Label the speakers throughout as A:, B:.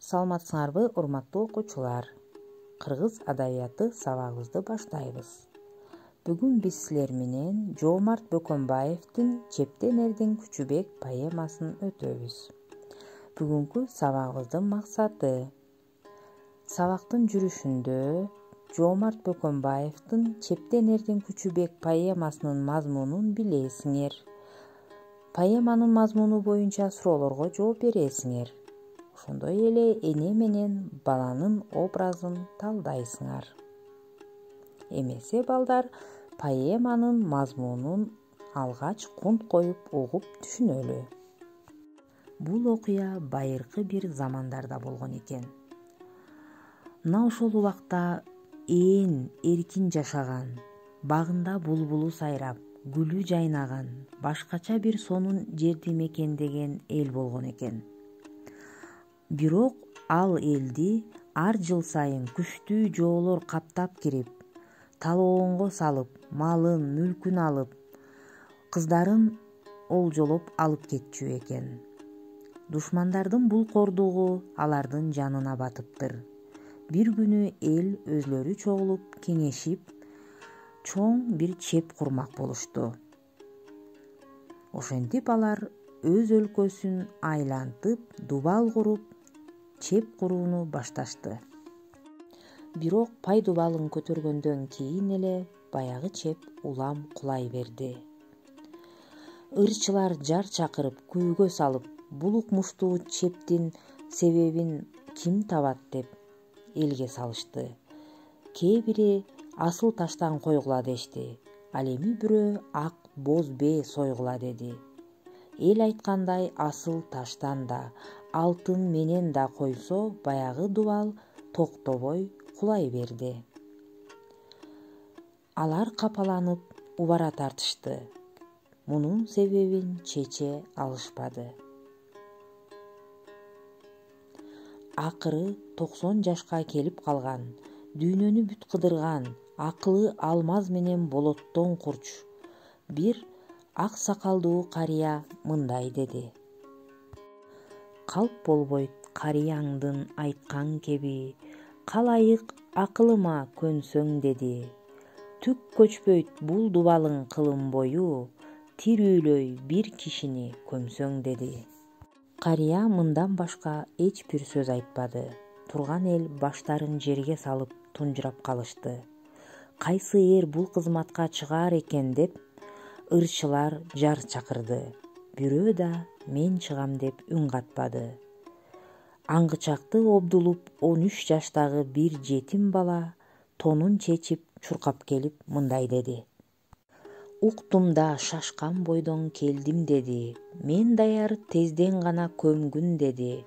A: Саламатсыңарбы, урматтуу окуучулар? Кыргыз адабияты сабагыбызды баштайбыз. Бүгүн биз силер менен Жоомарт Бөкөнбаевдин Чептен эрдин Күчүбек поэмасын өтөбүз. Бүгүнкү сабагыбыздын максаты сабактын жүрүшүндө Жоомарт Бөкөнбаевдин Чептен эрдин Күчүбек поэмасынын мазмунун билесиңер. Поэманын мазмуну боюнча суроолорго жооп бересиңер. Ошондой эле эне менен баланын образын талдайсыңар. Эмесе балдар поэманын мазмунун алгач кунт коюп угуп түшүнөлү. Бул окуя байыркы бир замандарда болгон экен. Мына ошол убакта ээн эркин жашаган, багында булбулу сайрап, гүлү жайнаган, башкача бир сонун жерди мекендеген эл болгон экен. Бирок ал элди ар жыл сайын күчтүү жоолор каптап кирип, талоонго салып, малын, мүлкүн алып, кыздарын олжолоп алып кетчү экен. Душмандардын бул кордугу алардын жанына батыптыр. Бир күнү эл өзлөрү чогулуп, кеңешип, чоң бир чеп курмак болушту. Ошентип алар өз өлкөсүн айлантып, дубал куруп, чеп курууну башташты. Бирок пай дубалын көтөргөндөн кийин эле баягы чеп улам кулай берди. Ырчылар жар чакырып, күйгө салып, бул укмуштуу чептин себебин ким табат деп элге салышты. Кээ бири асыл таштан койгула дешти, ал эми бирөө ак боз бээ сойгула деди. Эл айткандай асыл таштан да, алтын менен да койсо, баягы дубал токтобой кулай берди. Алар капаланып убара тартышты. Мунун себебин чече алышпады. Акыры 90 жашка келип калган, дүйнөнү бүт кыдырган, акылы алмаз менен болоттон курч бир ак сакалдуу карыя мындай деди. Калп болбойт карияңдын айткан кеби, калайык акылыма көнсөң деди. Түк көчпөйт бул дубалың кылым бою, тирүүлөй бир кишини көмсөң деди. Карыя мындан башка эч бир сөз айтпады. Турган эл баштарын жерге салып тунжурап калышты. Кайсы эр бул кызматка чыгаар экен деп ырчылар жар чакырды. Бирөө да мен чыгам деп үн катпады. Аңгычакты обдулуп 13 жаштагы бир жетим бала тонун чечип чуркап келип мындай деди. Уктум да шашкан бойдон келдим деди. Мен даяр тезден гана көмгүн деди.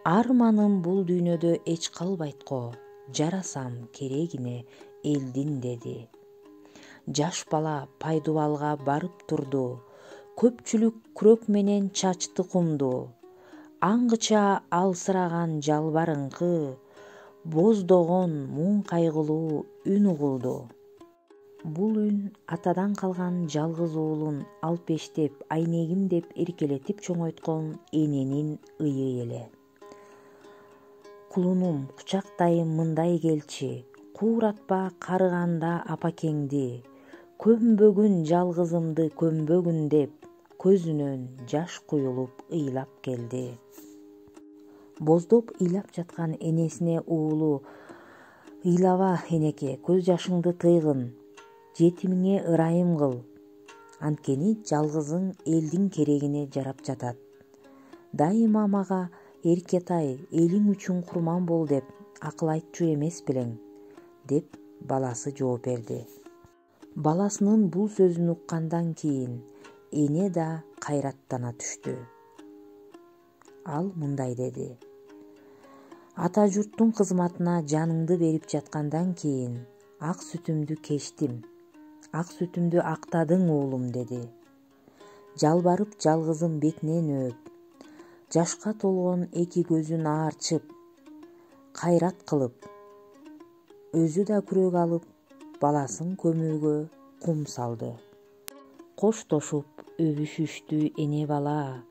A: Арманым бул дүйнөдө эч калбайт го. Жарасам керегине элдин деди. Жаш бала пайдубалга барып турду. Көпчүлүк күрөк менен чачты кумду. Аңгыча алсыраган жалбарыңкы, боздогон муң кайгылуу үн угулду. Бул үн атадан калган жалгыз уулун алпештеп, айнегим деп эркелетип чоңойткон эненин ыйы эле. Кулунум, кучактайын мындай келчи, кууратпа карыганда апакеңди, көмбөгүн жалгызымды көмбөгүн деп, көзүнөн жаш куюлуп ыйлап келди. Боздоп ыйлап жаткан энесине уулу: ыйлаба энеке, көз жашыңды тыйгын, жетимиңе ырайым кыл. Анткени жалгызың элдин керегине жарап жатат. Дайыма мага эркетай, элиң үчүн курман бол деп акыл айтчу эмес белең, деп баласы жооп берди. Баласынын бул сөзүн уккандан кийин эне да кайраттана түштү. Ал мындай деди. Ата журттун кызматына жаныңды берип жаткандан кийин ак сүтүмдү кечтим. Ак сүтүмдү актадың уулум деди. Жалбарып жалгызым бетинен өөп, жашка толгон эки көзүн аарчып, кайрат кылып, өзү да күрөк алып, баласын көмүүгө кум салды. Коштошуп өбүшүштү эне бала,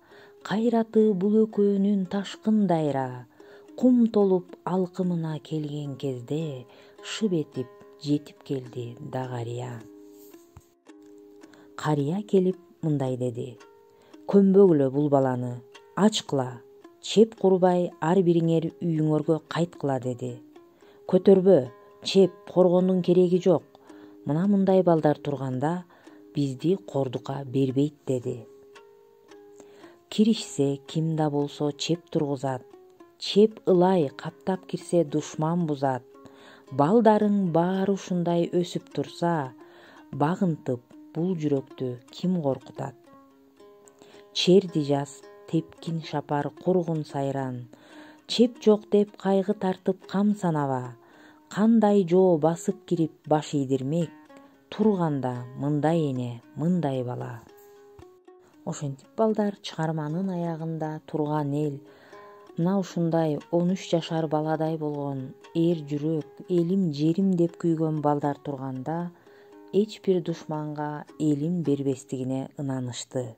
A: кайраты бул экөөнүн ташкындайра, кум толуп алкымына келген кезде шып этип жетип келди да карыя. Карыя келип мындай деди: "Көмбөгүлө бул баланы, ачкыла, чеп курбай ар бириңер үйүңөргө кайткыла" деди. "Көтөрбө, чеп коргондун кереги жок. Мына мындай балдар турганда бизди кордукка бербейт" деди. Киришсе ким да болсо чеп тургузат. Чеп ылай каптап кирсе душман бузат. Балдарың баары ушундай өсүп турса, багынтып бул жүрөктү ким коркутат? Черди жаз, тепкин шапар кургун сайран. Чеп жок деп кайгы тартып кам санаба. Кандай жоо басып кирип баш ийдирмек, турганда мындай эне, мындай бала. Ошентип балдар, чыгарманын аягында турган эл мына ушундай 13 жашар баладай болгон, эр жүрөк, элим жерим деп күйгөн балдар турганда эч бир душманга элин бербестигине ынанышты.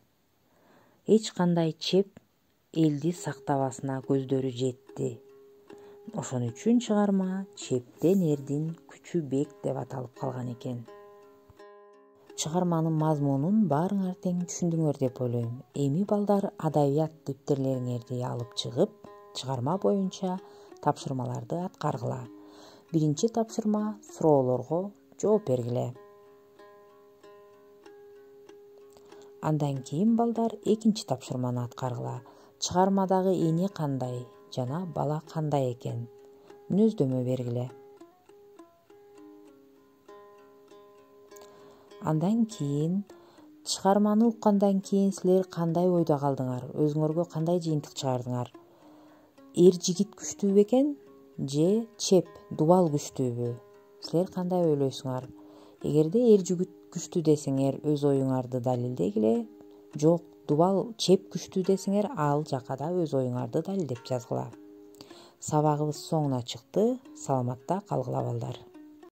A: Эч кандай чеп элди сактабасына көздөрү жетти. Ошон үчүн чыгарма "Чептен эрдин күчү бек" деп аталып калган экен. Чыгарманын мазмунун баарыңар тең түшүндүңөр деп ойлойм. Эми балдар адабият дептерлериңерди алып чыгып, чыгарма боюнча тапшырмаларды аткаргыла. Биринчи тапшырма — суроолорго жооп бергиле. Андан кийин балдар экинчи тапшырманы аткаргыла. Чыгармадагы эне кандай жана бала кандай экен? Мүнөздөмө бергиле. Андан кийин чыгарманы уккандан кийин силер кандай ойдо калдыңар? Өзүңөргө кандай жыйынтык чыгардыңар? Эр жигит күчтүүбү экен же чеп, дубал күчтүүбү? Силер кандай ойлойсуңар? Эгерде эр жигит күчтүү десеңер, өз оюңарды далилдегиле. Жок, дубал, чеп күчтүү десеңер, ал жака да өз оюңарды далилдеп жазгыла. Сабагыбыз соңуна чыкты. Саламатта калгыла балдар.